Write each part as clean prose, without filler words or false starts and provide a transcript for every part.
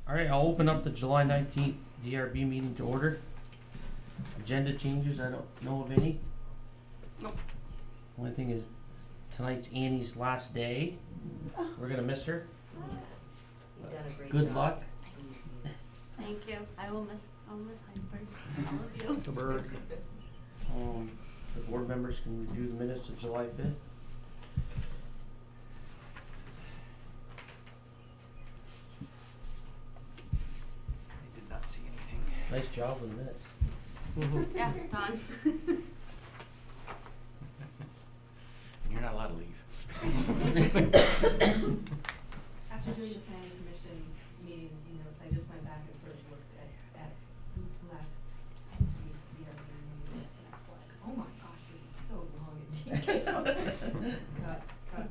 Alright, I'll open up the July 19th DRB meeting to order. Agenda changes, I don't know of any. Nope. Only thing is, tonight's Annie's last day. We're gonna miss her. You've done a great Good job. luck. Thank you. I'll miss Hinesburg, all of you. The bird. The board members can review the minutes of July 5th. I did not see anything. Nice job with the minutes. Yeah, Don. You're not allowed to leave. After doing the planning commission meeting notes, I just went back and sort of looked at the last week's DRB meeting minutes, and I was like, oh my gosh, this is so long and detailed. Cut.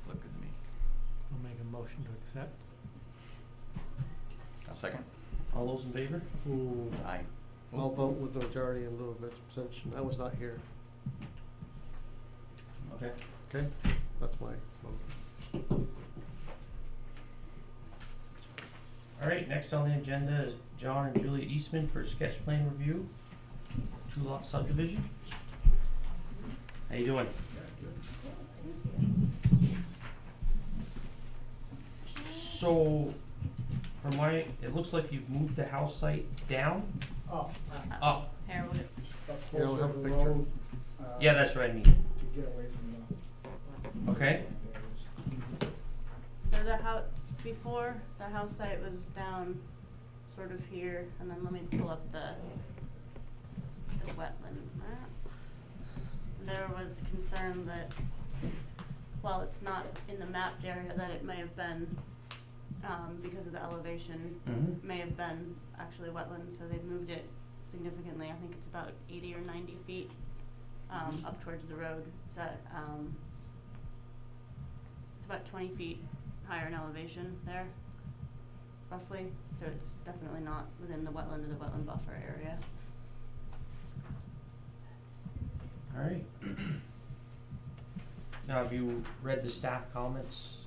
Look good to me. I'll make a motion to accept. I'll second. All those in favor? Aye. I'll vote with the majority in lieu of abstention. I was not here. Okay. Okay, that's my vote. Alright, next on the agenda is John and Julia Eastman for sketch plan review. 2-lot subdivision. How you doing? So, from my, it looks like you've moved the house site down? Up, Up. Here, we'll do. up Yeah, we'll closer have to a the picture. road. Yeah, that's what I mean. To get away from the. Okay. So the house, before, the house site was down sort of here, and then let me pull up the wetland map. There was concern that, while it's not in the mapped area, that it may have been, because of the elevation, Mm-hmm. may have been actually wetland, so they've moved it significantly. I think it's about 80 or 90 feet, up towards the road. It's at, it's about 20 feet higher in elevation there, roughly. So it's definitely not within the wetland or the wetland buffer area. Alright. Now, have you read the staff comments?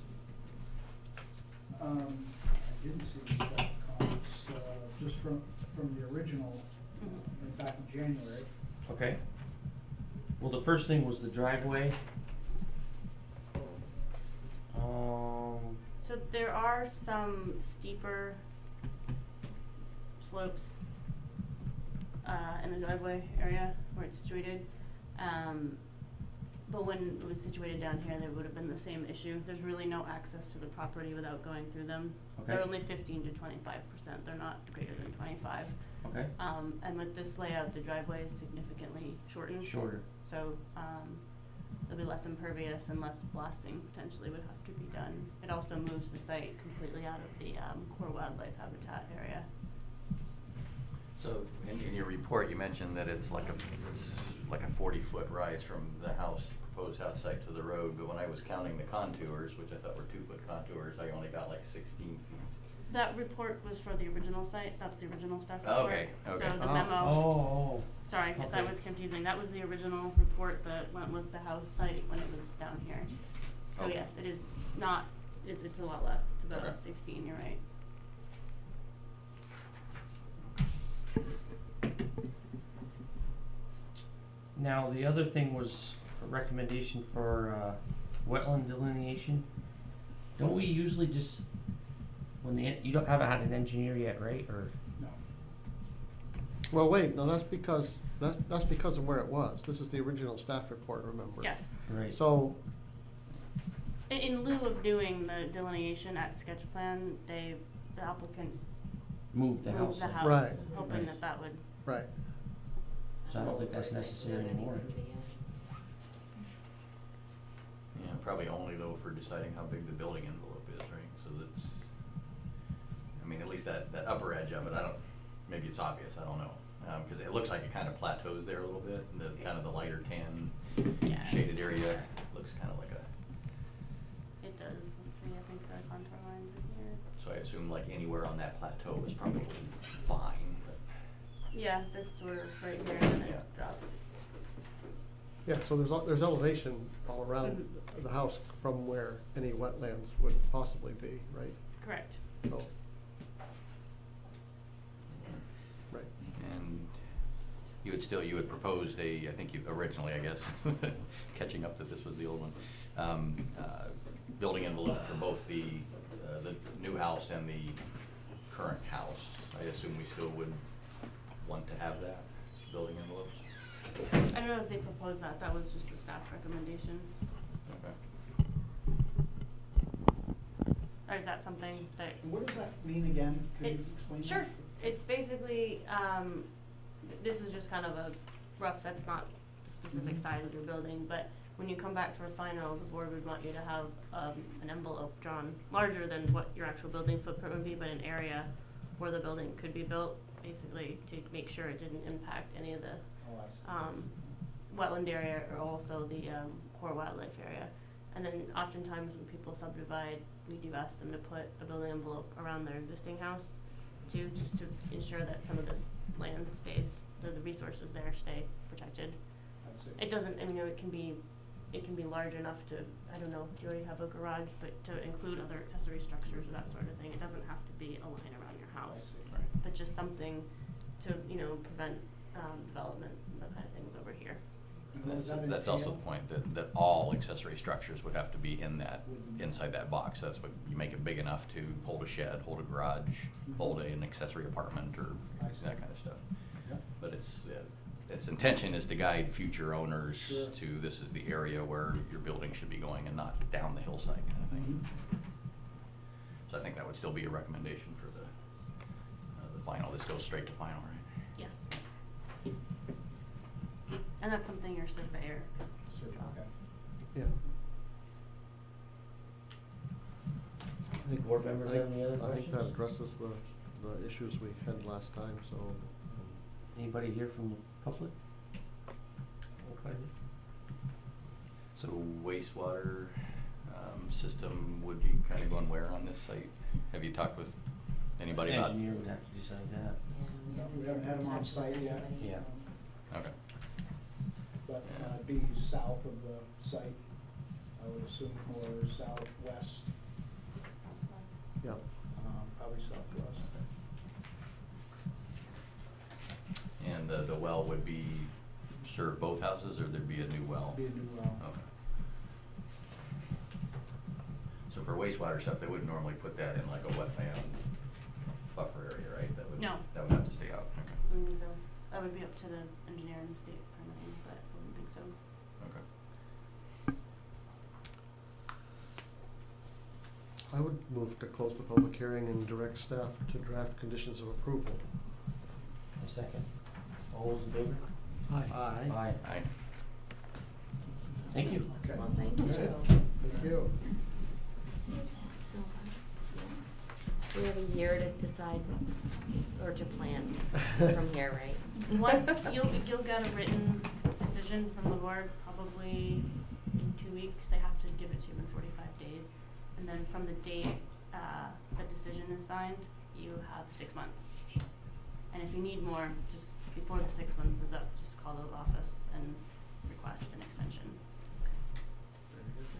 I didn't see the staff comments, just from the original, back in January. Okay. Well, the first thing was the driveway. So there are some steeper slopes in the driveway area where it's situated. But when it was situated down here, there would have been the same issue. There's really no access to the property without going through them. Okay. They're only 15 to 25%. They're not greater than 25. Okay. And with this layout, the driveway is significantly shortened. Shorter. So it'll be less impervious and less blasting potentially would have to be done. It also moves the site completely out of the core wildlife habitat area. So in your report, you mentioned that it's like a 40-foot rise from the house, proposed house site to the road, but when I was counting the contours, which I thought were 2-foot contours, I only got like 16 feet. That report was for the original site. That's the original staff Oh, report. okay. So the Oh. memo. Oh. Sorry, if that Okay. was confusing. That was the original report that went with the house site when it was down here. So Okay. yes, it is not. It's a lot less. It's about Okay. 16. You're right. Now, the other thing was a recommendation for wetland delineation. Don't we usually just, when you haven't had an engineer yet, right? Or No. Well, wait, no, that's because of where it was. This is the original staff report, remember? Yes. right? So, In lieu of doing the delineation at sketch plan, the applicants Move the moved house. the in. house, Right. hoping Right. that would. right. So I don't think that's necessary anymore. Yeah, probably only though for deciding how big the building envelope is, right? So that's, I mean, at least that upper edge of it, maybe it's obvious, I don't know. Because it looks like it kind of plateaus there a little bit, and the kind of the lighter tan Yeah. shaded area looks kind of like a, It does. Let's see. I think the contour lines in here. so I assume like anywhere on that plateau is probably fine, but. Yeah, this were right here, and then Yeah. it drops. Yeah, so there's elevation all around the house from where any wetlands would possibly be, right? Correct. Oh. Right. And you had proposed I think you originally, I guess, catching up that this was the old one, building envelope for both the new house and the current house. I assume we still would want to have that building envelope? I don't know if they proposed that. That was just the staff recommendation. Okay. Or is that something that? What does that mean again? Could you explain? Sure. that? It's basically, this is just kind of a rough, that's not the specific Mhm. size of your building, but when you come back for a final, the board would want you to have an envelope drawn larger than what your actual building footprint would be, but an area where the building could be built, basically to make sure it didn't impact any of the Oh, I see. wetland area or also the core wildlife area. And then oftentimes when people subdivide, we do ask them to put a building envelope around their existing house too, just to ensure that some of this land stays, the resources there stay protected. I see. It doesn't, I mean, it can be large enough to, I don't know, do you already have a garage, but to include other accessory structures or that sort of thing. It doesn't have to be a line around your I house, see. Right. but just something to, prevent development and that kind of things over here. And does that That's also entail- the point, that all accessory structures would have to be in that, Within- inside that box. That's what, you make it big enough to hold a shed, hold a garage, hold an accessory apartment or I see. that kind of stuff. Yeah. But its intention is to guide future owners Sure. to, this is the area where your building should be going and not down the hillside kind of thing. Mhm. So I think that would still be a recommendation for the final. This goes straight to final, right? Yes. And that's something your surveyor So, could draw. okay. Yeah. I think, Board members have any other I think that questions? addresses the issues we had last time, so. Anybody here from the public? Okay. So wastewater system would be kind of going where on this site? Have you talked with anybody about? Engineer would have to decide that. No, we haven't had them on site yet. Yeah. Okay. But be south of the site, I would assume, or southwest, Yeah. probably southwest. And the well would be serve both houses, or there'd be a new well? Be a new well. Okay. So for wastewater stuff, they wouldn't normally put that in like a wetland buffer area, right? No. That would have to stay out, okay. I wouldn't think so. That would be up to the engineer and the state permitting, but I wouldn't think so. Okay. I would move to close the public hearing and direct staff to draft conditions of approval. A second. All those in favor? Aye. Aye. Aye. Thank you. Okay. Well, thank you. Okay. Thank you. This is so we have a year to decide or to plan from here, right? Once you'll get a written decision from the board, probably in 2 weeks. They have to give it to you in 45 days. And then from the date the decision is signed, you have 6 months. And if you need more, just before the 6 months is up, just call the office and request an extension.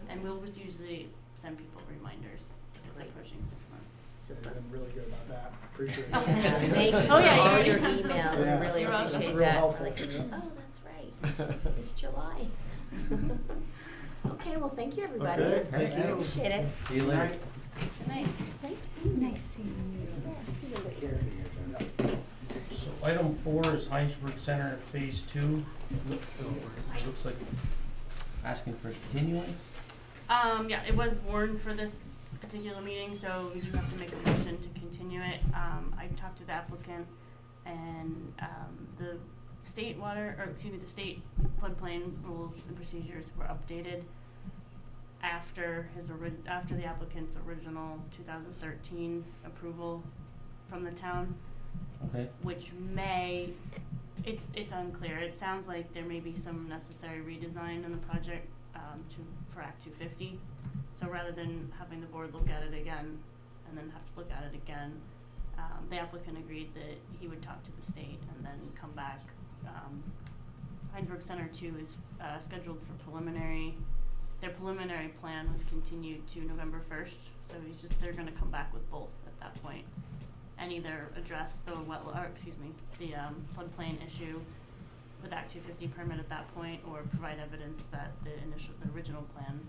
And we'll just usually send people reminders if it's Great. approaching 6 months. So you've been really good about that. Appreciate it. Yeah, thank you Oh, for yeah, all you're- your emails, Yeah. I really You're welcome. appreciate That's real that. helpful. Like, oh, that's right, it's July. Okay, well, thank you, everybody. Okay, thank you. Appreciate it. See you later. Good night. Nice seeing you. Nice seeing you. Yeah, see you later. So item 4 is Hinesburg Center Phase 2. It looks like asking for continuing. Yeah, it was warned for this particular meeting, so we do have to make a motion to continue it. I talked to the applicant and, the state the state floodplain rules and procedures were updated after after the applicant's original 2013 approval from the town, Okay. which it's unclear. It sounds like there may be some necessary redesign in the project for Act 250. So rather than having the board look at it again and then have to look at it again, the applicant agreed that he would talk to the state and then come back. Hinesburg Center 2 is scheduled for preliminary their preliminary plan was continued to November 1st, so they're gonna come back with both at that point, and either address the the floodplain issue with Act 250 permit at that point, or provide evidence that the original plan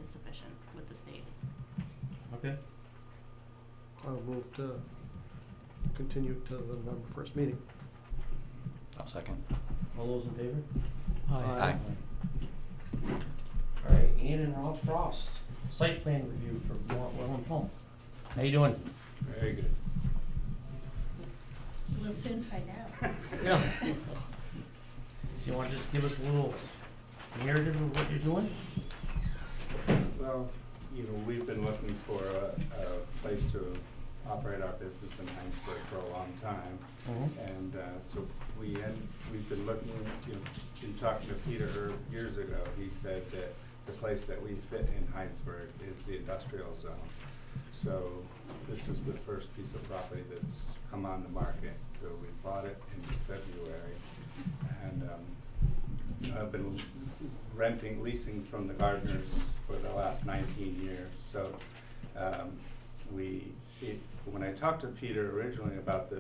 is sufficient with the state. Okay. I'll move to continue to the November 1st meeting. I'll second. All those in favor? Aye. All right, Ian and Rob Frost, site plan review for Vermont Well and Pump. How you doing? Very good. We'll soon find out. Yeah. Do you want to just give us a little narrative of what you're doing? Well, you know, we've been looking for a place to operate our business in Hinesburg for a long time. And so we've been looking, you know, in talking to Peter years ago, he said that the place that we fit in Hinesburg is the industrial zone. So this is the first piece of property that's come on the market. So we bought it in February. And you know, I've been leasing from the Gardeners for the last 19 years. So when I talked to Peter originally about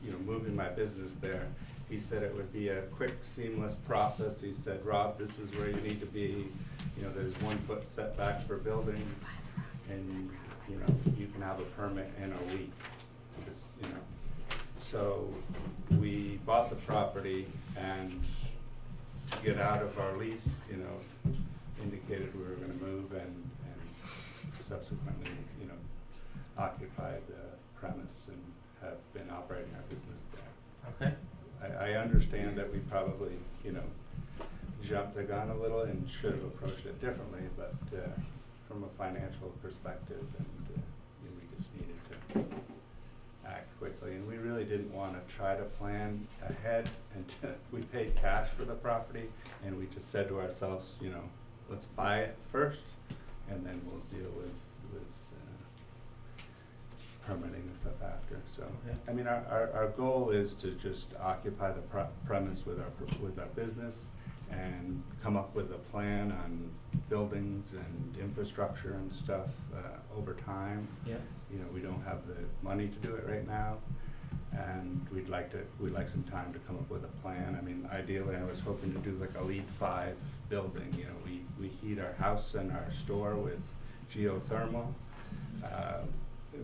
you know, moving my business there, he said it would be a quick, seamless process. He said, Rob, this is where you need to be. You know, there's 1 foot setback for building, and you know, you can have a permit in a week. You know, so we bought the property, and to get out of our lease, you know, indicated we were going to move, and subsequently, you know, occupied the premise and have been operating our business there. Okay. I understand that we probably, you know, jumped the gun a little and should have approached it differently, but from a financial perspective, and you know, we just needed to act quickly, and we really didn't want to try to plan ahead. And we paid cash for the property, and we just said to ourselves, you know, let's buy it first, and then we'll deal with permitting and stuff after. So, Okay. I mean, our goal is to just occupy the premise with our business, and come up with a plan on buildings and infrastructure and stuff over time. Yeah. You know, we don't have the money to do it right now, and we'd like some time to come up with a plan. I mean, ideally, I was hoping to do like a LEED 5 building. You know, we heat our house and our store with geothermal.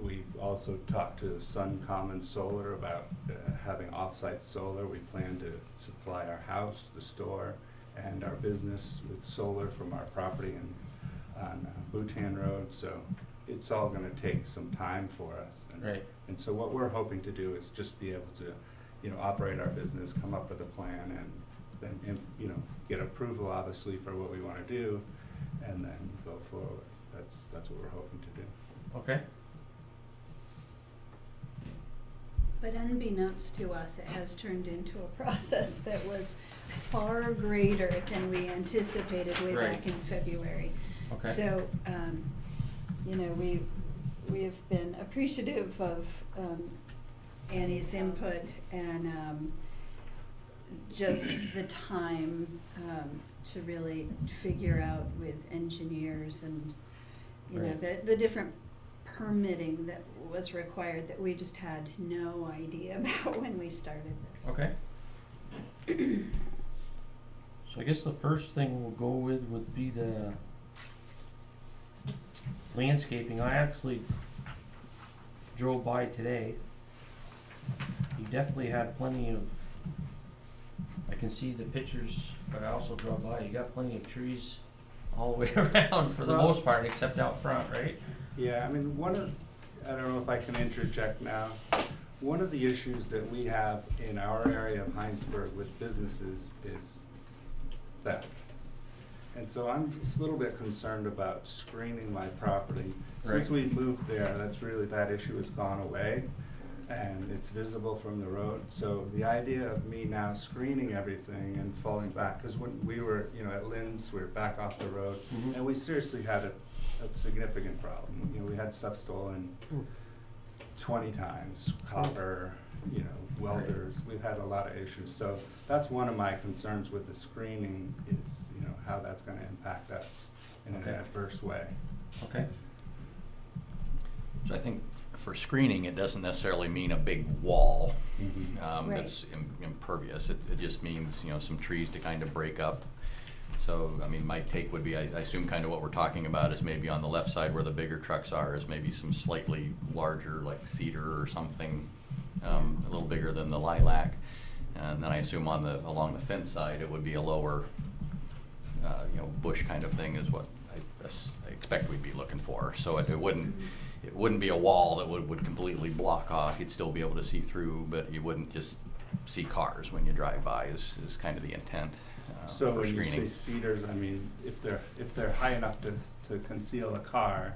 We've also talked to Sun Solar about having off-site solar. We plan to supply our house, the store, and our business with solar from our property on Bhutan Road. So it's all going to take some time for us. Right. And so what we're hoping to do is just be able to, you know, operate our business, come up with a plan, and then, you know, get approval obviously for what we want to do, and then go forward. That's what we're hoping to do. Okay. But unbeknownst to us, it has turned into a process that was far greater than we anticipated way Right. back in February. Okay. So, you know, we've been appreciative of Annie's input, and just the time to really figure out with engineers and, you know, Right. the different permitting that was required that we just had no idea about when we started this. Okay. So I guess the first thing we'll go with would be the landscaping. I actually drove by today. You definitely had plenty of, I can see the pictures, but I also drove by. You got plenty of trees all the way around for the Well- most part, except out front, right? Yeah, I mean, I don't know if I can interject now. One of the issues that we have in our area of Hinesburg with businesses is theft. And so I'm just a little bit concerned about screening my property. Since Right. we moved there, that issue has gone away, and it's visible from the road. So the idea of me now screening everything and falling back, because when we were, you know, at Lynn's, we were back off the road, Mhm. and we seriously had a significant problem. You know, we had stuff stolen 20 times, copper, you know, welders. We've had a lot of issues. So that's one of my concerns with the screening is, you know, how that's going to impact us in an Okay. adverse way. Okay. So I think for screening, it doesn't necessarily mean a big wall Right. that's impervious. It just means, you know, some trees to kind of break up. So, I mean, my take would be, I assume kind of what we're talking about is maybe on the left side where the bigger trucks are is maybe some slightly larger, like cedar or something, a little bigger than the lilac. And then I assume along the fence side, it would be a lower, you know, bush kind of thing is what I expect we'd be looking for. So it wouldn't be a wall that would completely block off. You'd still be able to see through, but you wouldn't just see cars when you drive by is kind of the intent So for when you screening. say cedars, I mean, if they're high enough to conceal a car,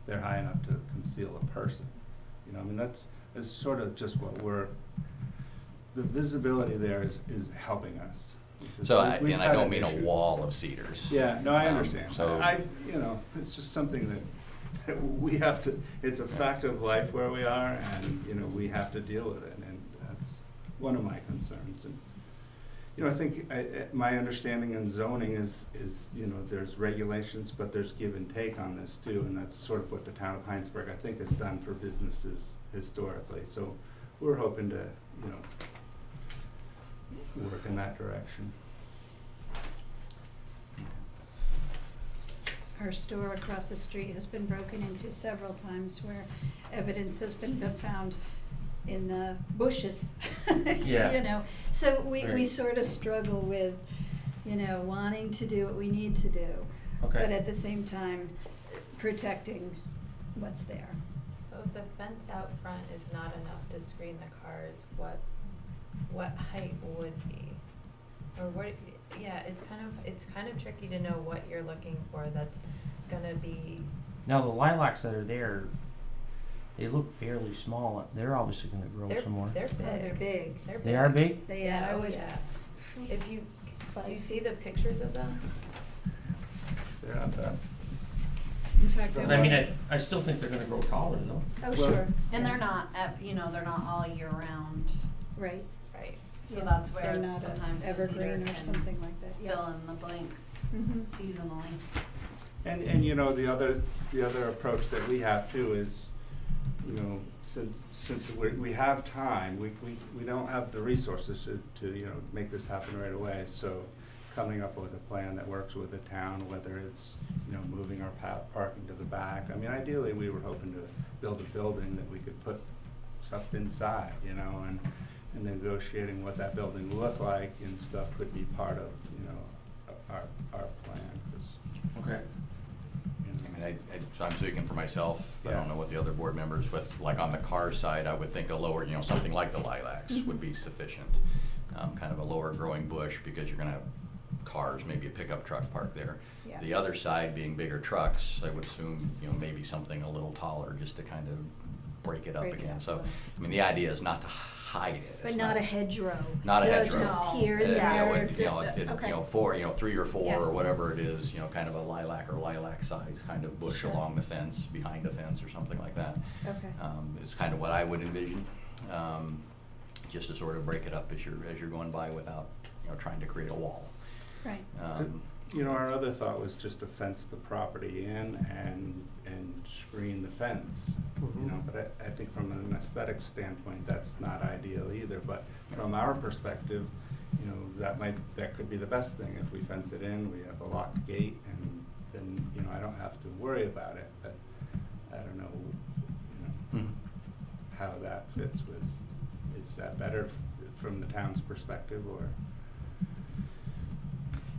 they're high enough to conceal a person. You know, I mean, that's sort of just what the visibility there is helping us. Because So, we've and I had don't an mean a issue. wall of cedars. Yeah, no, I Um, understand. so- You know, it's just something that we have to, it's a fact of life where we are, and, you know, we have to deal with it, and that's one of my concerns. And, you know, I think my understanding in zoning is, you know, there's regulations, but there's give and take on this too, and that's sort of what the town of Hinesburg, I think, has done for businesses historically. So we're hoping to, you know, work in that direction. Our store across the street has been broken into several times where evidence has been found in the bushes. Yeah. You know, so we Right. sort of struggle with, you know, wanting to do what we need to do, but Okay. at the same time protecting what's there. So if the fence out front is not enough to screen the cars, what height would be? Or what, yeah, it's kind of tricky to know what you're looking for that's gonna be, Now, the lilacs that are there, they look fairly small. They're obviously gonna grow they're, some more. they're Oh, they're big. big. They're big. They are big? They, Yeah, I oh, would. yeah. If you, do you see the pictures of them? They're not that. In fact, But I mean, I still think they're gonna grow taller though. Oh, Well- sure. And they're not, you know, they're not all year round, Right. Right. so Yeah, that's where they're not sometimes the evergreen cedar or can something like that. Yeah. fill in the blanks Mhm. seasonally. And you know, the other approach that we have too is, you know, since we have time, we don't have the resources to, you know, make this happen right away. So coming up with a plan that works with the town, whether it's, you know, moving our parking to the back. I mean, ideally, we were hoping to build a building that we could put stuff inside, you know, and negotiating what that building would look like and stuff could be part of, you know, our plan. 'Cause, Okay. you know, I mean, so I'm speaking for myself. I Yeah. don't know what the other board members, but like on the car side, I would think a lower, you know, something like the lilacs would be sufficient. Kind of a lower growing bush because you're gonna have cars, maybe a pickup truck parked there. Yeah. The other side being bigger trucks, I would assume, you know, maybe something a little taller just to kind of break it up Break it again. up a So, little. I mean, the idea is not to hide it. But It's not a hedgerow. Not a You know, hedgerow. Just here and Yeah, there. You know, Okay. you know, 3 or 4 Yeah. or whatever it is, you know, kind of a lilac or lilac size kind of bush Sure. along the fence, behind a fence or something like that. Okay. Is kind of what I would envision, just to sort of break it up as you're going by without, you know, trying to create a wall. Right. You know, our other thought was just to fence the property in and screen the fence, you know, but I think from an aesthetic standpoint, that's not ideal either, but from our perspective, you know, that could be the best thing, if we fence it in, we have a locked gate, and then, you know, I don't have to worry about it, but I don't know, you know, how that fits with, is that better from the town's perspective, or?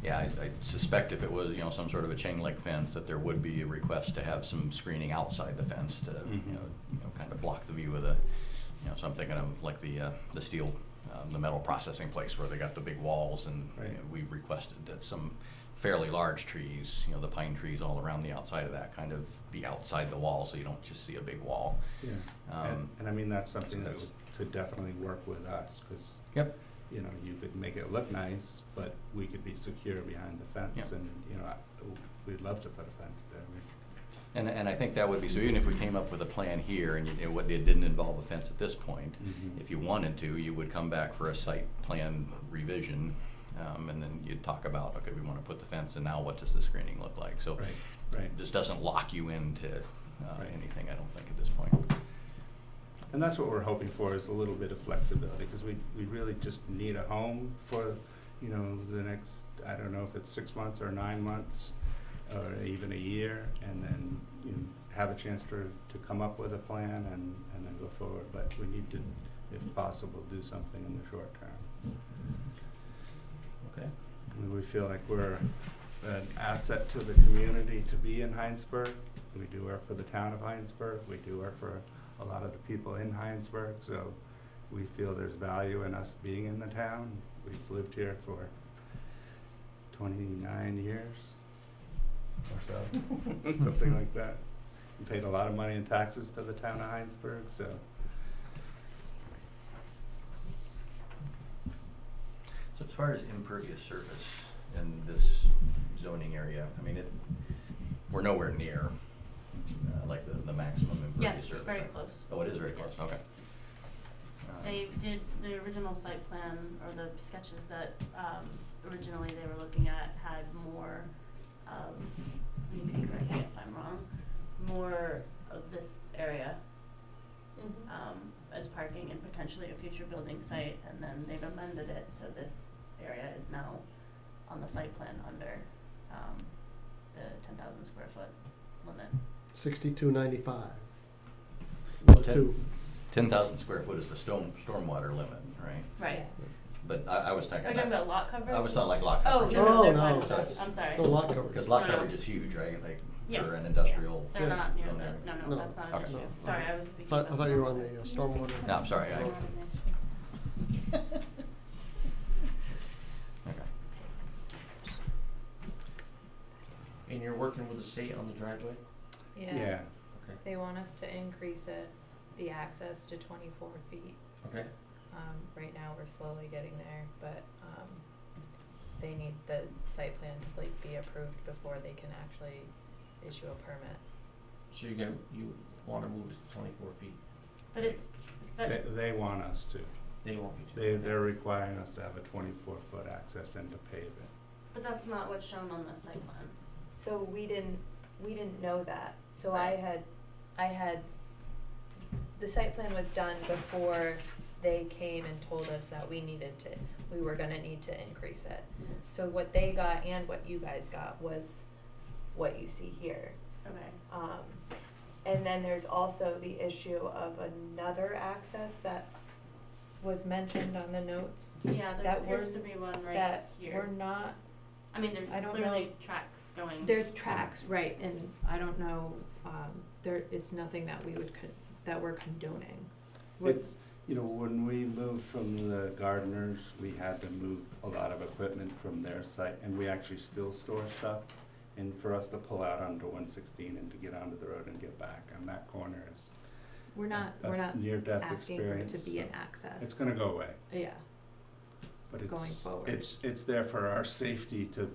Yeah, I suspect if it was, you know, some sort of a chain link fence, that there would be a request to have some screening outside the fence to, you know, kind of block the view of the, you know, so I'm thinking of like the steel, the metal processing place where they got the big walls, and Right. you know, we requested that some fairly large trees, you know, the pine trees all around the outside of that kind of be outside the wall, so you don't just see a big wall. Yeah, Um, and I mean, that's something so that that's- could definitely work with us, because, Yep. you know, you could make it look nice, but we could be secure behind the fence, Yep. and, you know, we'd love to put a fence there. And I think that would be, so even if we came up with a plan here and it didn't involve a fence at this point, Mhm. if you wanted to, you would come back for a site plan revision And then you'd talk about, okay, we want to put the fence, and now what does the screening look like? So Right. this doesn't lock you into Right. anything, I don't think, at this point. And that's what we're hoping for, is a little bit of flexibility, because we really just need a home for, you know, the next, I don't know if it's 6 months or 9 months, or even a year, and then, you know, have a chance to come up with a plan and then go forward. But we need to, if possible, do something in the short term. Okay. We feel like we're an asset to the community to be in Hinesburg. We do work for the town of Hinesburg. We do work for a lot of the people in Hinesburg, so we feel there's value in us being in the town. We've lived here for 29 years or so, something like that. We paid a lot of money in taxes to the town of Hinesburg, so. So as far as impervious surface in this zoning area, I mean, we're nowhere near like the maximum impervious Yes, surface. very right? close. Oh, it is very close, Yes. okay. They did, the original site plan, or the sketches that, originally they were looking at had more, you can correct me if I'm wrong, more of this area, as parking and potentially a future building site, and then they've amended it, so this area is now on the site plan under, the 10,000 square foot limit. 6295. Well, Two. 10,000 square foot is the stormwater limit, right? Right. But I was thinking. Are you talking about lot coverage? I was talking like lot Oh, coverage. no, no, Oh, they're no. fine with So that, it's- I'm sorry. No lot coverage. Because lot No, no. coverage is huge, right? Like Yes, for an industrial. yes, they're not near zone the, area. no, No. that's not an Okay. issue. No. Sorry, I was speaking I about thought you were on stormwater. the stormwater. No, I'm sorry, It's I- not an issue. Okay. And you're working with the state on the driveway? Yeah. Okay. They want us to increase it, the access to 24 feet. Okay. Right now, we're slowly getting there, but, they need the site plan to like be approved before they can actually issue a permit. So you wanna move it to 24 feet? But it's, that, They want us to. They want me to? They're requiring us to have a 24-foot access and to pave it. but that's not what's shown on the site plan. So we didn't know that, so Right. I had, the site plan was done before they came and told us that we were gonna need to increase it. So what they got and what you guys got was what you see here. Okay. And then there's also the issue of another access was mentioned on the notes. Yeah, there That appears we're- to be one right that here. we're not, I mean, there's I don't clearly know. tracks going. there's tracks, right, and I don't know, it's nothing that that we're condoning. It's, you know, when we moved from the gardeners, we had to move a lot of equipment from their site, and we actually still store stuff. And for us to pull out onto 116 and to get onto the road and get back, and that corner is We're not a near-death asking for it experience. to be an so access. It's gonna go away, Yeah, but it's, going forward. it's there for our safety to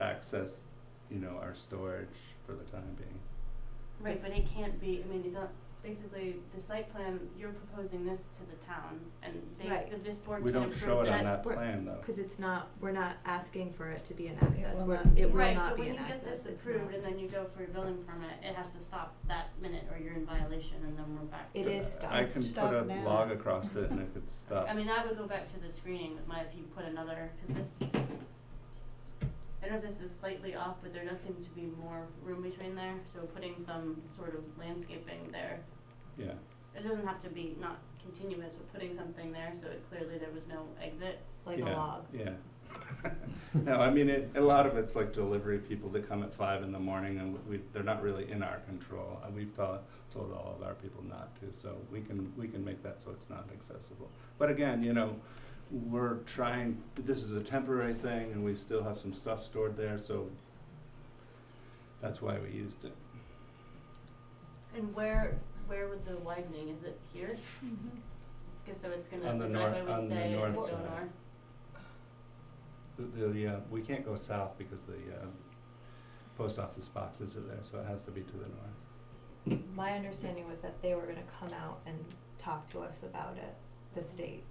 access, you know, our storage for the time being. Right, but it can't be, I mean, basically, the site plan, you're proposing this to the town, and Right. this board We can don't approve show it on this. that We're- plan, though. Cause it's not, we're not asking for it to be an access, will We're- not be. it will Right, not but be when an you access, get this it's approved not. and then you go for your building permit, it has to stop that minute or you're in violation and then we're back to. It is stopped. I It's can put stopped a now. log across it and it could stop. I mean, that would go back to the screening, if you put another, cause this, I don't know if this is slightly off, but there does seem to be more room between there, so putting some sort of landscaping there. Yeah. It doesn't have to be not continuous, but putting something there so it clearly there was no exit. Like a Yeah, log. Yeah. No, I mean, a lot of it's like delivery people that come at 5 in the morning and they're not really in our control. We've told all of our people not to, so we can make that so it's not accessible. But again, you know, we're trying, this is a temporary thing and we still have some stuff stored there, so that's why we used it. And where would the widening, is it here? Mhm. It's good, so it's gonna, On the the driveway north- would on the stay and north go side. north? We can't go south because the post office boxes are there, so it has to be to the north. My understanding was that they were gonna come out and talk to us about it, the state,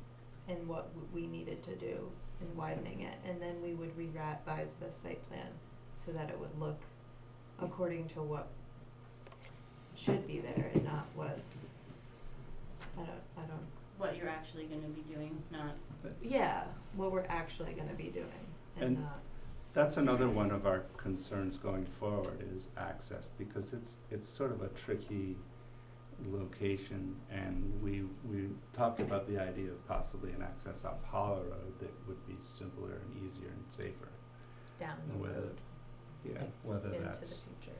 and what we needed to do and widening it, and then we would revise the site plan so that it would look according to what should be there and not what, I don't, What you're actually gonna be doing, not, yeah, what we're actually gonna be doing and And not. that's another one of our concerns going forward is access, because it's sort of a tricky location, and we talked about the idea of possibly an access off Hollow Road that would be simpler and easier and safer. Down the Whether- road Yeah, whether into the that's, future.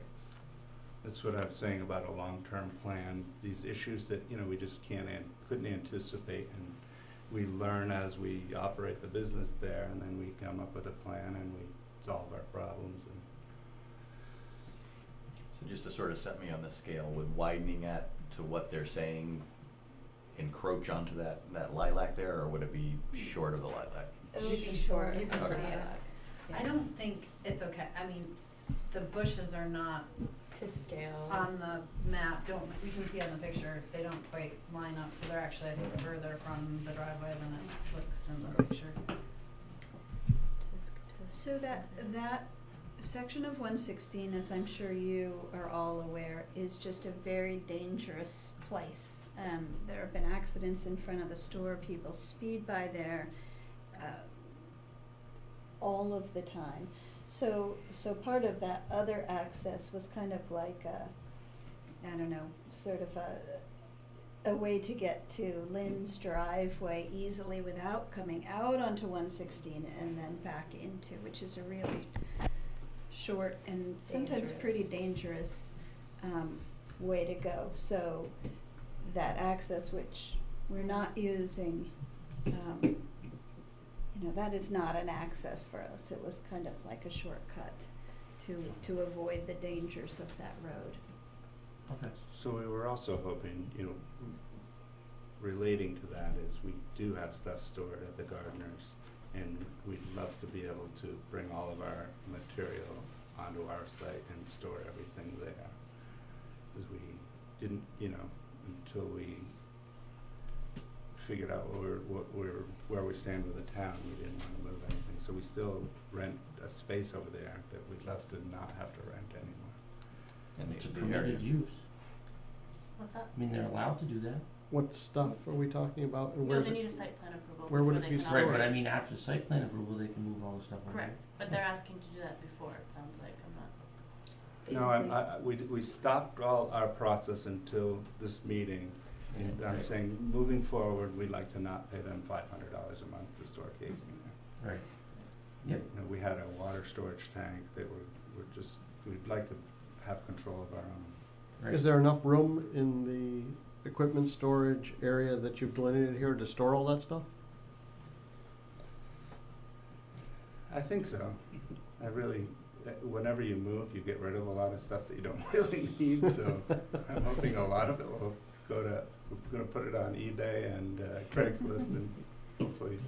that's what I'm saying about a long-term plan, these issues that, you know, we just couldn't anticipate, and we learn as we operate the business there, and then we come up with a plan and we solve our problems. And So just to sort of set me on the scale, would widening that to what they're saying encroach onto that lilac there, or would it be short of the lilac? It would be short. You can Okay. see it. I don't think it's okay, I mean, the bushes are not To scale. on the map, you can see on the picture, they don't quite line up, so they're actually, I think, further from the driveway than it looks in the picture. So that section of 116, as I'm sure you are all aware, is just a very dangerous place. There have been accidents in front of the store, people speed by there all of the time. So part of that other access was kind of like I don't know, sort of a way to get to Lynn's driveway easily without coming out onto 116 and then back into, which is a really short and sometimes pretty dangerous way to go. So that access, which we're not using, that is not an access for us. It was kind of like a shortcut to avoid the dangers of that road. Okay. so we were also hoping, you know, relating to that is we do have stuff stored at the gardeners, and we'd love to be able to bring all of our material onto our site and store everything there. Because we didn't, until we figured out where we stand with the town, we didn't want to move anything. So we still rent a space over there that we'd love to not have to rent anymore. And It's a the area. permitted use. what's that? I mean, they're allowed to do that. What stuff are we talking about, and No, where's they it? need a site plan approval where would before it they be can Right, stored? but I mean, after site plan approval, they can move all the stuff on there. Correct, but they're asking to do that before, it sounds like, I'm not. No, we stopped all our process until this meeting. And I'm saying, moving forward, we'd like to not pay them $500 a month to store casing there. Right. Yep. We had a water storage tank that we'd like to have control of our own. Right. Is there enough room in the equipment storage area that you've delineated here to store all that stuff? I think so. Whenever you move, you get rid of a lot of stuff that you don't really need, so I'm hoping a lot of it will we're gonna put it on eBay and Craigslist, and hopefully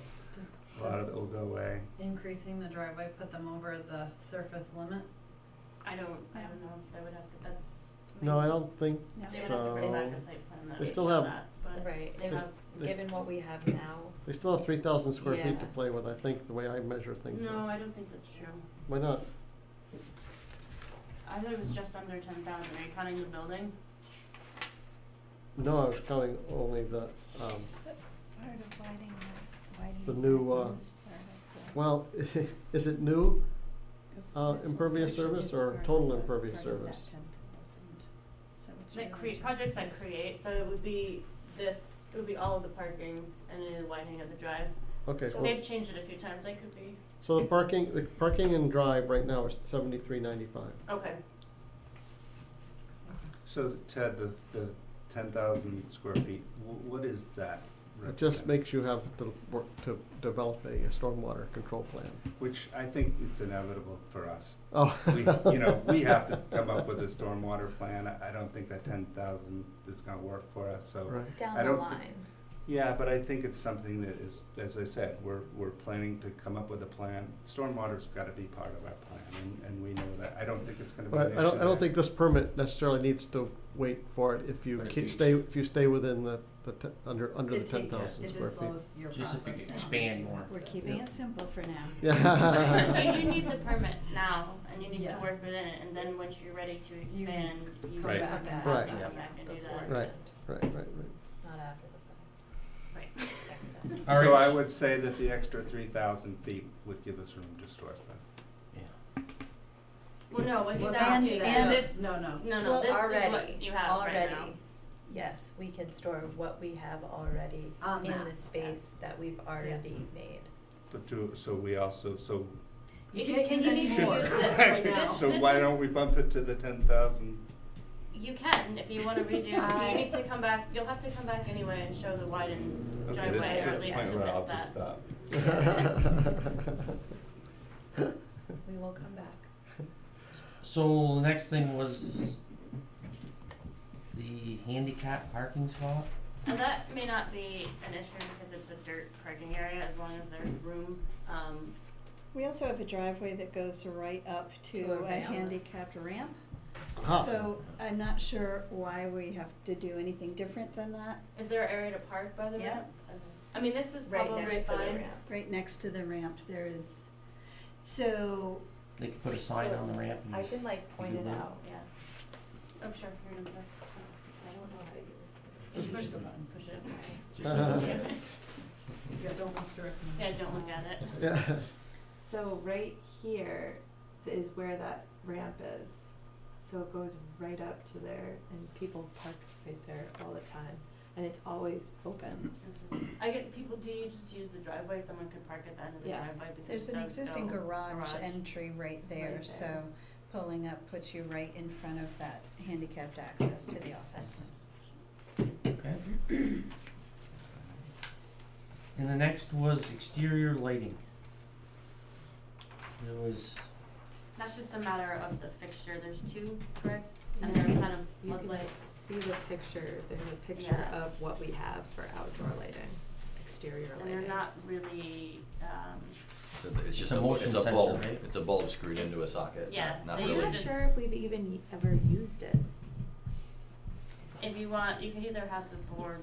a lot of it will go away. Increasing the driveway, put them over the surface limit. I don't know if they would have to, that's. No, I don't think No. They would have to bring back a so. site plan that They would still show have- that, but Right, they They have, They s- given what we have now. They still have 3,000 square feet to Yeah. play with, I think, the way I measure things. no, I don't think that's true. Why not? I thought it was just under 10,000, are you counting the building? No, I was counting only the, Part of widening The new, is part of the. well, is it new? 'Cause this whole impervious section surface is or part total of impervious part of that surface? 10,000. So it's That really just projects that this. create, so it would be this, it would be all of the parking and then the widening of the drive. Okay, So well, they've changed it a few times, that could be, so the parking and drive right now is $73.95. okay. So Ted, the 10,000 square feet, what is that? It just represent? makes you have to work to develop a stormwater control plan. Which I think it's inevitable for us. Oh. We have to come up with a stormwater plan. I don't think that 10,000 is gonna work for us, so. Right. Down I the don't line. Yeah, but I think it's something that is, as I said, we're planning to come up with a plan. Stormwater's gotta be part of our plan, and we know that. I don't think it's gonna be an But issue I don't there. think this permit necessarily needs to wait for it if you But if keep, you- if you stay within the under the It 10,000 takes, square it feet. just slows your Just if process you down. expand more. We're keeping it simple for now. Yeah. You need the permit now, and you need Yeah. to work within it, and then once you're ready to expand, you Right. have to Right. come back and do Before that. Right. Right, right, Not after the fact. Right. Next time. All So right. I would say that the extra 3,000 feet would give us room to store stuff. Yeah. Well, no, what he's Well, asking and- is this, No, no. no, Well, this is Already, what you have right now. yes, we can store what we have already On in that, the space that we've already made. But so we also, so. You Can- can't can use you any use more this right now. So This why is- don't we bump it to the 10,000? You can, if you wanna redo, I- you need to come back, you'll have to come back anyway and show the widened Okay, driveway, this is or at at the least point where I'll submit just that. stop. We will come back. So the next thing was the handicap parking spot. And that may not be an issue because it's a dirt parking area, as long as there's room, We also have a driveway that goes right up To to a a ramp. handicapped ramp. Ah. So I'm not sure why we have to do anything different than that. is there an area to park by the Yeah. ramp? I mean, this is Right probably next to the fine. ramp. Right next to the ramp, there is, so, They could put a sign So, on the ramp. And I can like point it Mhm. out. Yeah. Oh, sure, here, number. Just push the button. Push it. Yeah, don't look directly. Yeah, don't look at it. Yeah. So right here is where that ramp is. So it goes right up to there and people park right there all the time. And it's always open. I get people, do you just use the driveway? Someone could park at the end of the Yeah. driveway because there's it an does existing go garage entry right there, Right so there. pulling up puts you right in front of that handicapped access to the office. Okay. And the next was exterior lighting. There was, That's just a matter of the fixture. There's two, correct? And they're kind of You can floodlight. see the picture, there's a picture Yeah. of what we have for outdoor lighting, exterior And lighting. they're not really, So it's just It's a a, motion it's a sensor, bulb, right? it's a bulb screwed into a socket, Yeah, not so you really. would I'm not just- sure if we've even ever used it. if you want, you could either have the board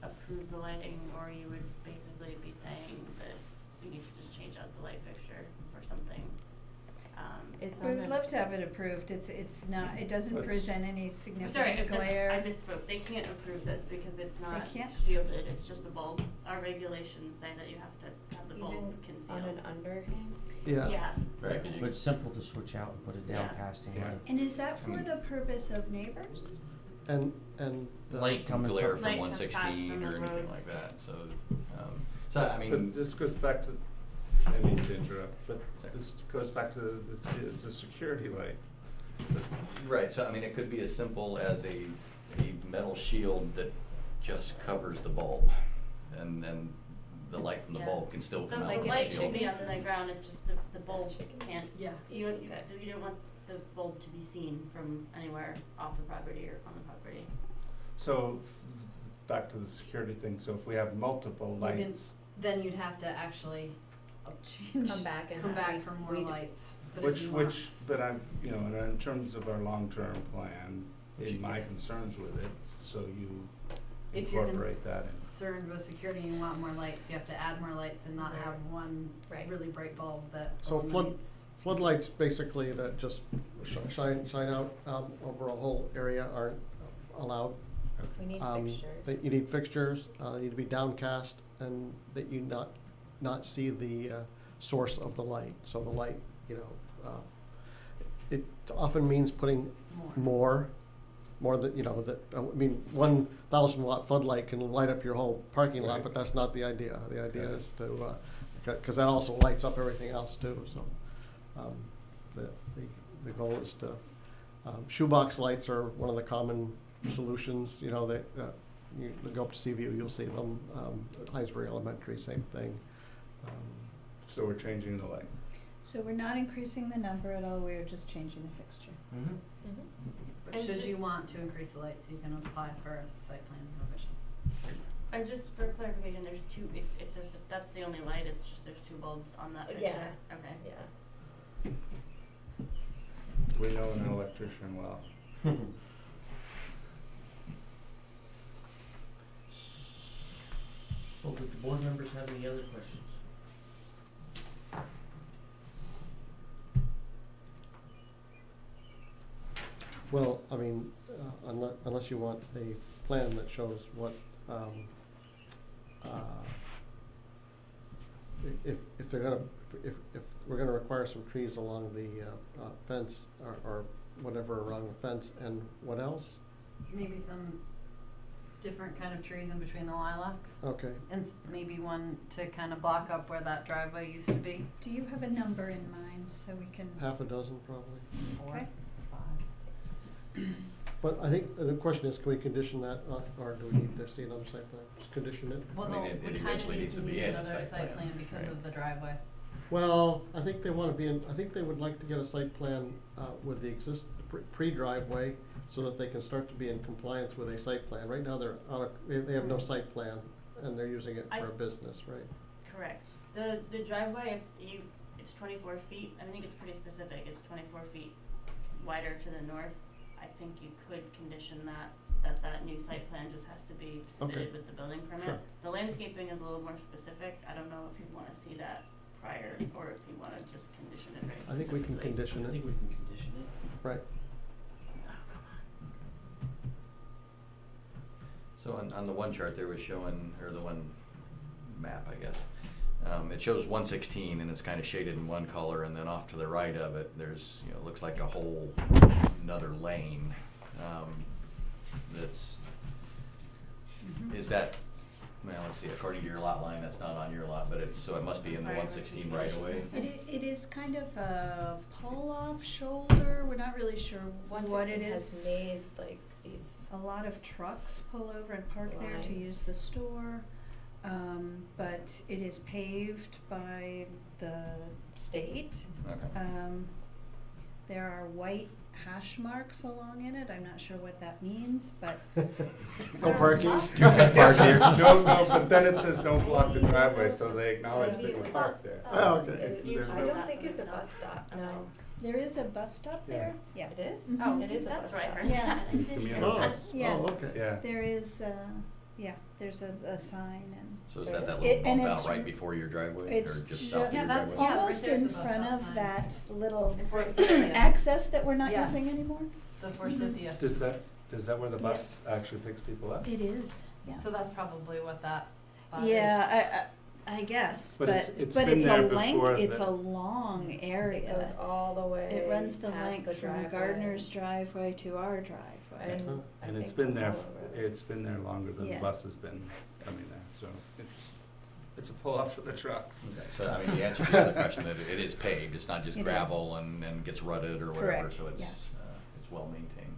approve the lighting, or you would basically be saying that you need to just change out the light fixture or something. It's We on would a- love to have it approved, it's not, it doesn't Let's- present any I'm sorry, significant glare. I misspoke. They can't approve this because it's not can't? shielded, it's just a bulb. Our regulations say that you have to have the bulb Even concealed. on an underhang? Yeah. Yeah. Right, 'cause you- but it's simple to switch out and put a Yeah. downcasting Yeah. light. And is that I for mean- the purpose of neighbors? And the. Light coming glare from, from Light one trespass sixteen from or the anything road. like that, so, so I mean. But this goes back to, I mean to interrupt, but Sorry. this goes back to, it's a security light. Right, so I mean, it could be as simple as a metal shield that just covers the bulb, and the light from the Yeah. bulb can still The come out the of the light shield. should be on the ground, it's just the bulb can't, Yeah. you don't want the bulb to be seen from anywhere off the property or on the property. So, back to the security thing, so if we have multiple You can- lights, Then you'd have to actually Change. Come back and. come back we- for more we- lights. But if you want- but I'm, you know, in terms of our long-term plan, in my concerns with it, so you If you're incorporate that in. concerned with security and you want more lights, you have to add more lights and not have one Right. really bright bulb that So illuminates. Floodlights basically that just shine out over a whole area aren't allowed. We need That fixtures. you need fixtures, they need to be downcast, and that you not see the source of the light. So the light, you know, it often means putting more than, you know, that, I mean, 1,000 watt floodlight can light up your whole parking lot, Right. but that's not the idea. The idea Okay. is to, because that also lights up everything else too, so. The goal is to, shoebox lights are one of the common solutions, you know, that, you go up to Seaview, you'll see them, Hinesburg Elementary, same thing. So we're changing the light. So we're not increasing the number at all, we're just changing the fixture. Mhm. Mhm. But And should just- you want to increase the lights, you can apply for a site plan revision. And just for clarification, there's two, it's just, that's the only light, it's just there's two bulbs on that picture? Yeah. Okay. Yeah. We know an electrician well. So do the board members have any other questions? Well, I mean, unless you want a plan that shows what, if they're gonna, if we're gonna require some trees along the fence or whatever around the fence, and what else? Maybe some different kind of trees in between the lilacs. Okay, And maybe one to kind of block up where that driveway used to be. Do you have a number in mind so we can? half a dozen probably. 4, Okay. 5, 6. But I think the question is, can we condition that, or do we need to see another site plan? Just condition it? Well, I mean, no, it we kind of eventually need needs to to be need in a another site site plan, plan because right. of the driveway. Well, I think they wanna be in, I think they would like to get a site plan, with the pre-driveway, so that they can start to be in compliance with a site plan. Right now, they're out of, they have no site plan, and they're using it for a business, right? Correct. The driveway, if you, it's 24 feet, I think it's pretty specific, it's 24 feet wider to the north. I think you could condition that new site plan just has to be submitted Okay. with the building permit. Sure. The landscaping is a little more specific, I don't know if you'd wanna see that prior, or if you wanna just condition it very I think we can specifically. condition I it, think we can condition it. right? So on the one chart there was showing, or the one map, I guess, it shows 116 and it's kind of shaded in one color, and then off to the right of it, there's, you know, it looks like a whole another lane, that's, is that, well, let's see, according to your lot line, that's not on your lot, but it's, so it must be in the Sorry, 116 right away? It is kind of a pull-off shoulder, we're not really sure what it 116 is. has made like these. A lot of trucks pull over and park there to use Lines. the store, but it is paved by the state. Okay. There are white hash marks along in it, I'm not sure what that means, but. No parking? No, but then it says don't block the driveway, so they acknowledge that you parked there. Oh, okay. There's I no- don't think it's a bus stop, no. There is a bus stop there, yeah. It is? Mhm. Oh, It is a that's bus right, stop. I Yeah. heard that. I didn't Community hear that. bus. Yeah. Oh, okay. Yeah. There is, there's a sign and. So is that It- little and bump it's- out right before your driveway, or it's just ju- south of Yeah, your that's- driveway? yeah. Almost right in there's the bus front stop of sign. that little Forsythia. access that we're not Yeah. using anymore. The Forsythia. Is that where the bus actually picks people up? It is, yeah. So that's probably what that spot is. Yeah, I guess, But but it's but been it's there a length, before it's the- a long area. It goes all the way It runs the past length the from driveway. Gardner's driveway to our driveway. And I And it's think been there, all over it. it's been there longer than the Yeah. bus has been coming there, so it's a pull-off for the trucks. Okay, so I mean, the answer to the question that it is paved, it's not just It is. gravel and gets rutted or whatever, Correct, so it's, yeah. it's well maintained.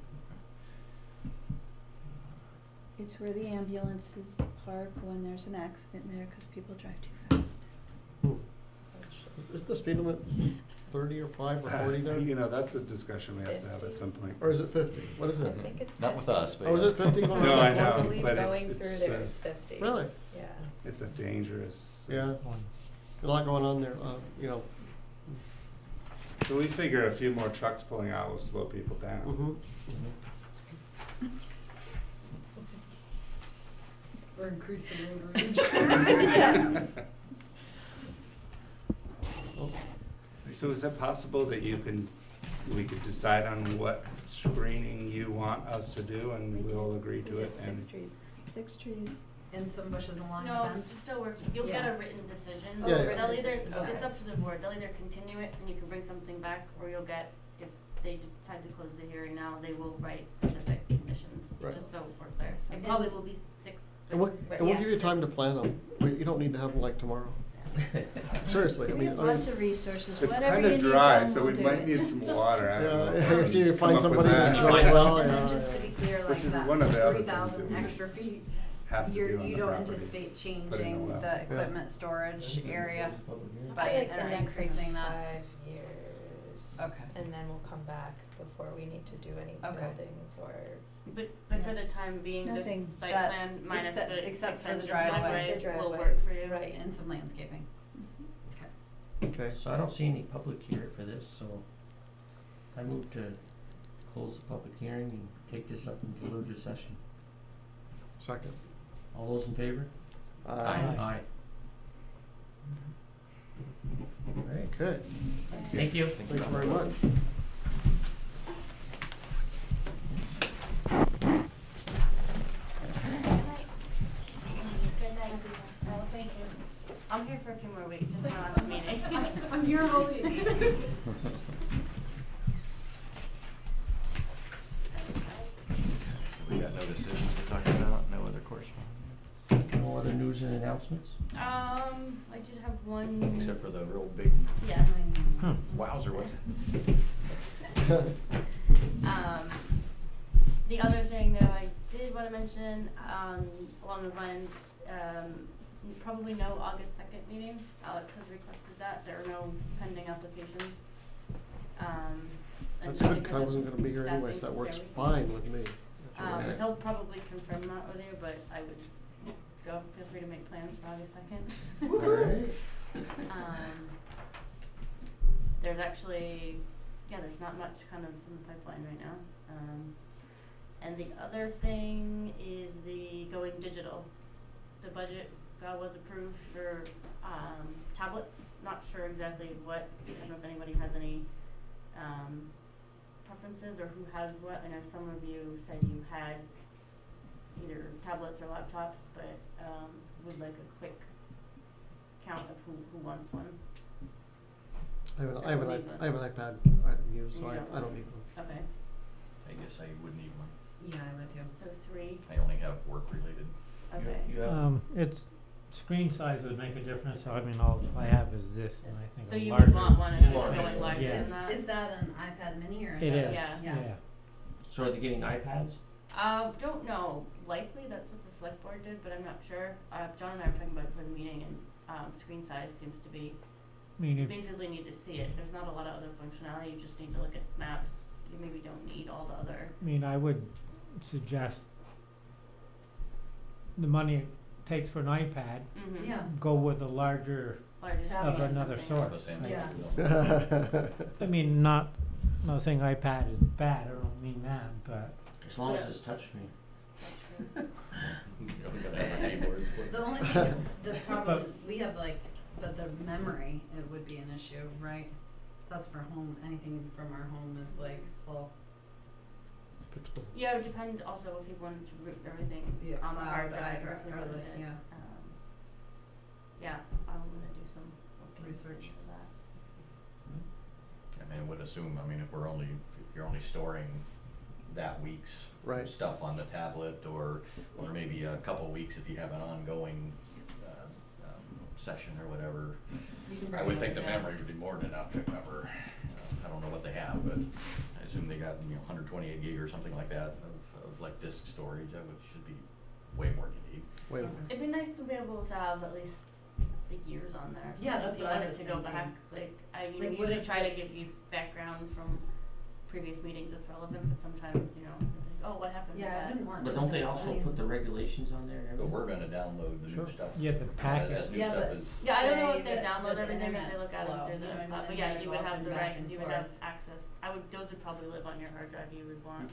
It's where the ambulances park when there's an accident there, cause people drive too fast. Hmm. Is the speed limit 30 or 5 or 40 there? You know, that's a discussion we have to have at some point. Or is it 50? What is I it? think it's Not with us, but. Oh, is it 50 going No, around I the know. I corner? believe but it's- going through it's, there uh, is 50. Really? Yeah. It's a dangerous. Yeah. A lot going on there, you know. So we figure a few more trucks pulling out will slow people down. Mm-hmm. Or increase the road rage. So is it possible that we could decide on what screening you want us to do and We we'll did. agree to it? And 6 trees. 6 trees. And some bushes along the No, fence. just so you'll get Yeah. a written decision. Yeah, yeah. They'll either, Okay. it's up to the board, they'll either continue it and you can bring something back, or you'll get, if they decide to close the hearing now, they will write specific conditions, Right. just so we're clear. So- It probably will be 6. And we'll Yeah. give you time to plan them. You don't need to have them like tomorrow. Seriously, I We mean. have lots of resources, it's whatever kind you of need dry, done, so we'll we do might it. need some water. I don't know. Yeah, see you Come find up with somebody that. that's drawing well, And yeah. then just to be clear, like Which is that one of the other 3,000 things that we extra feet, Have to do on you the don't property. anticipate Put in a changing well. the equipment storage area Probably by like the or next increasing that. 5 years. Okay. and then we'll come back before we need to do any Okay. buildings or. But for the time being, this Nothing. site That- plan minus except- the except for the extension driveway. driveway will The work for you. Right. And some landscaping. Okay, So I don't see any public here for this, so I move to close the public hearing and take this up in deliberative session. second. All those in favor? Aye. Alright, Okay, thank you. thank you very much. Good night. Oh, thank you. I'm here for a few more weeks, just my last meeting. I'm here all week. So we got no decisions to talk about, no other correspondence, No other news and announcements? I did have one. except for the real big Yes. wowzer, what's The other thing that I did wanna mention, along those lines, probably no August 2nd meeting. Alex has requested that. There are no pending applications. And That's just good, 'cause I because wasn't gonna be here anyways, that staffing, works everything. fine with me. That's all right. He'll probably confirm that with you, but I would go, feel free to make plans for August 2nd. Alright. There's actually, there's not much kind of in the pipeline right now. And the other thing is the going digital. The budget was approved for, tablets, not sure exactly what, I don't know if anybody has any, preferences or who has what. I know some of you said you had either tablets or laptops, but, would like a quick count of who wants one. I have an iPad I use, so You I don't need one. Okay, I guess I would need one. Yeah, I would too. so 3, I only have work related. okay. You have, It's, screen size would make a difference, so I mean, all I have is this, and I think So a you larger. would want one if You you're want going this one. larger Yeah. than that? Is that an iPad mini or is It that? is, Yeah. yeah. so are they getting iPads? Don't know. Likely that's what the select board did, but I'm not sure. John and I were talking about it for the meeting, and screen size seems to be, I mean, you if, basically need to see it. There's not a lot of other functionality. You just need to look at maps. You maybe don't need all the other. I mean, I would suggest the money it takes for an iPad, Mm-hmm. Yeah. go with a larger, Larger Tablet. screen, Of another something sort. The same Yeah. I mean, not saying iPad is bad, I don't mean that, but As long as Yeah. it's touchscreen. We gotta have our keyboards. The only thing, the problem, we have like, but the memory, it would be an issue, right? That's for home, anything from our home is like full. Yeah, it would depend also if you wanted to root everything Be a on the hard cloud drive drive or or the- it. yeah. Yeah, I'm gonna do some Research. for that. I mean, I would assume, I mean, if you're only storing that week's Right. stuff on the tablet, or maybe a couple weeks if you have an ongoing, session or whatever, I would think the memory would be more than enough to cover, I don't know what they have, but I assume they got, 128 gig or something like that of like disk storage, that should be way more than you need. Wait, It'd be nice to be able to have at least the years on there. Yeah, that's if you what I wanted was to go thinking. back. Like I Like, what usually if try to it- give you background from previous meetings that's relevant, but sometimes oh, what happened with Yeah, I that? wouldn't want But just don't they a- also I mean, put the regulations on there and But everything? we're gonna download the new Sure. stuff. yeah, the packet. As new Yeah, stuff but is. Yeah, I don't know say if they that- download that the everything, if they internet's look at slow, it through you know the, what I mean? but Then yeah, you're you would go up have and the back right, and you would forth. have access. Those would probably live on your hard drive, you would want.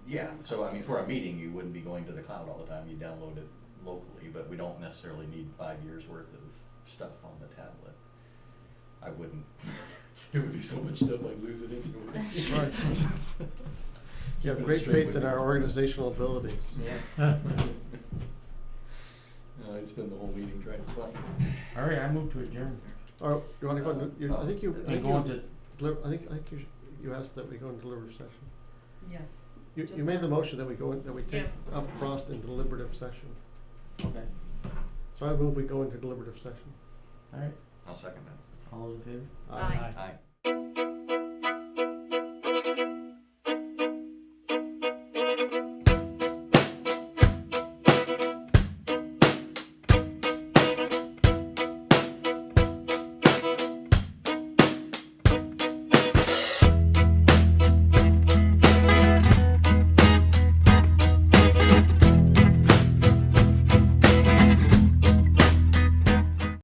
Yeah, so I mean, for a meeting, you wouldn't be going to the cloud all the time, you download it locally, but we don't necessarily need 5 years worth of stuff on the tablet. I wouldn't, it would be so much stuff I'd lose it anyway. Right. You have Keeping it great straight faith with in you. our organizational abilities. Yeah. I'd spend the whole meeting trying to find it. Alright, I move to adjourn. Or, you wanna go into, I think you, We go into, I think you asked that we go into deliberative session. Yes. You Just made the now. motion that we go in, that we take Yeah. up Frost in deliberative session. okay, So I move we go into deliberative session. alright, I'll second that. all those in favor? Aye. Aye.